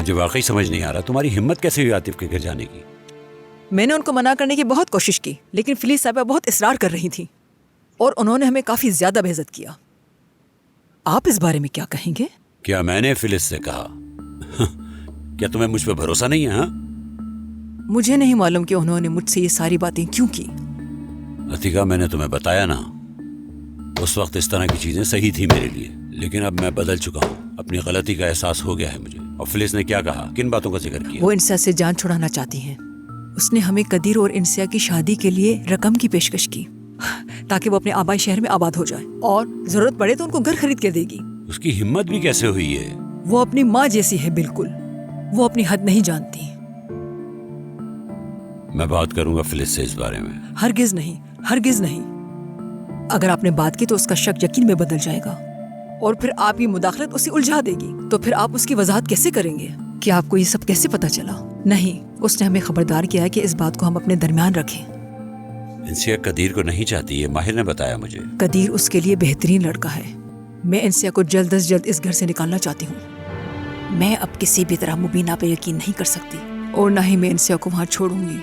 مجھے واقعی سمجھ نہیں آ رہا تمہاری ہمت کیسے ہوئی عاطف کے گھر جانے کی؟ میں نے ان کو منع کرنے کی بہت کوشش کی لیکن فلیس صاحبہ بہت اصرار کر رہی تھیں اور انہوں نے ہمیں کافی زیادہ بے عزت کیا. آپ اس بارے میں کیا کہیں گے؟ کیا میں نے فلس سے کہا؟ کیا تمہیں مجھ پہ بھروسہ نہیں ہے؟ ہاں مجھے نہیں معلوم کہ انہوں نے مجھ سے یہ ساری باتیں کیوں کی. عتیقہ میں نے تمہیں بتایا نا، اس وقت اس طرح کی چیزیں صحیح تھی میرے لیے، لیکن اب میں بدل چکا ہوں. اپنی غلطی کا احساس ہو گیا ہے مجھے. اور فلس نے کیا کہا؟ کن باتوں کا ذکر کیا؟ وہ انسیا سے جان چھڑانا چاہتی ہیں. اس نے ہمیں قدیر اور انسیا کی شادی کے لیے رقم کی پیشکش کی تاکہ وہ اپنے آبائی شہر میں آباد ہو جائے اور ضرورت پڑے تو ان کو گھر خرید کے دے گی. اس کی ہمت بھی کیسے ہوئی ہے؟ وہ اپنی ماں جیسی ہے بالکل. وہ اپنی حد نہیں جانتی. میں بات کروں گا فلس سے اس بارے میں. ہرگز نہیں، ہرگز نہیں. اگر آپ نے بات کی تو اس کا شک یقین میں بدل جائے گا اور پھر آپ کی مداخلت اسے الجھا دے گی. تو پھر آپ اس کی وضاحت کیسے کریں گے کہ آپ کو یہ سب کیسے پتا چلا؟ نہیں، اس نے ہمیں خبردار کیا ہے کہ اس بات کو ہم اپنے درمیان رکھیں. انسیا قدیر کو نہیں چاہتی، یہ ماہر نے بتایا مجھے. قدیر اس کے لیے بہترین لڑکا ہے. میں انسیا کو جلد از جلد اس گھر سے نکالنا چاہتی ہوں. میں اب کسی بھی طرح مبینہ پہ یقین نہیں کر سکتی اور نہ ہی میں انسیا کو وہاں چھوڑوں گی.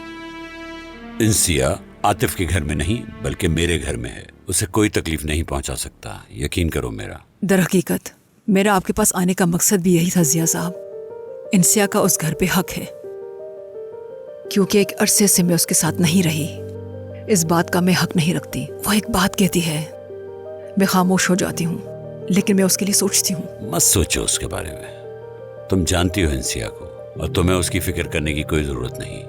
انسیا عاطف کے گھر میں نہیں بلکہ میرے گھر میں ہے. اسے کوئی تکلیف نہیں پہنچا سکتا، یقین کرو میرا. در حقیقت میرا آپ کے پاس آنے کا مقصد بھی یہی تھا ضیاء صاحب. انسیا کا اس گھر پہ حق ہے کیونکہ ایک عرصے سے میں اس کے ساتھ نہیں رہی. اس بات کا میں حق نہیں رکھتی. وہ ایک بات کہتی ہے، میں خاموش ہو جاتی ہوں، لیکن میں اس کے لیے سوچتی ہوں. مت سوچو اس کے بارے میں. تم جانتی ہو انسیا کو اور تمہیں اس کی فکر کرنے کی کوئی ضرورت نہیں.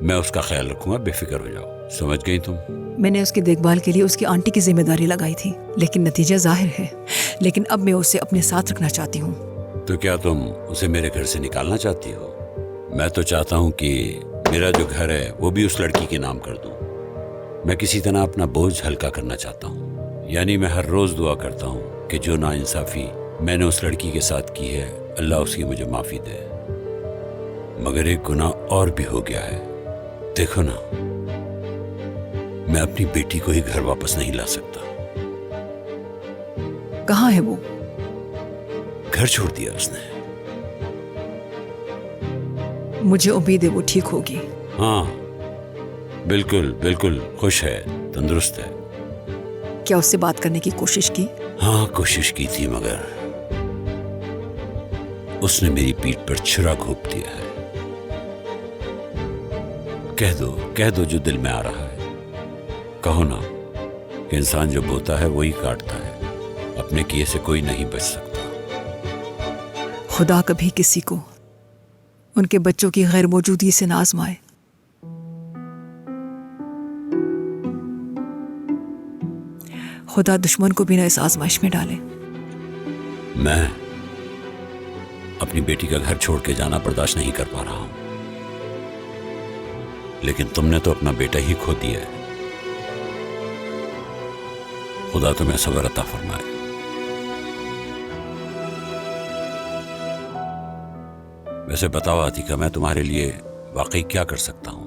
میں اس کا خیال رکھوں گا، بے فکر ہو جاؤ. سمجھ گئی تم؟ میں نے اس کی دیکھ بھال کے لیے اس کی آنٹی کی ذمہ داری لگائی تھی لیکن نتیجہ ظاہر ہے. لیکن اب میں اسے اپنے ساتھ رکھنا چاہتی ہوں. تو کیا تم اسے میرے گھر سے نکالنا چاہتی ہو؟ میں تو چاہتا ہوں کہ میرا جو گھر ہے وہ بھی اس لڑکی کے نام کر دوں. میں کسی طرح اپنا بوجھ ہلکا کرنا چاہتا ہوں. یعنی میں ہر روز دعا کرتا ہوں کہ جو ناانصافی میں نے اس لڑکی کے ساتھ کی ہے اللہ اس کی مجھے معافی دے. مگر ایک گناہ اور بھی ہو گیا ہے. دیکھو نا، میں اپنی بیٹی کو ہی گھر واپس نہیں لا سکتا. کہاں ہے وہ؟ گھر چھوڑ دیا اس نے. مجھے امید ہے وہ ٹھیک ہوگی. ہاں بالکل بالکل، خوش ہے، تندرست ہے. کیا اس سے بات کرنے کی کوشش کی؟ ہاں کوشش کی تھی مگر اس نے میری پیٹھ پر چھرا گھونپ دیا ہے. کہہ دو جو دل میں آ رہا ہے. کہو نا کہ انسان جو بوتا ہے وہی کاٹتا ہے. اپنے کیے سے کوئی نہیں بچ سکتا. خدا کبھی کسی کو ان کے بچوں کی غیر موجودگی سے نہ آزمائے. خدا دشمن کو بھی نہ اس آزمائش میں ڈالے. میں اپنی بیٹی کا گھر چھوڑ کے جانا برداشت نہیں کر پا رہا ہوں، لیکن تم نے تو اپنا بیٹا ہی کھو دیا ہے. خدا تمہیں صبر عطا فرمائے. ویسے بتاؤ عتیقہ، میں تمہارے لیے واقعی کیا کر سکتا ہوں؟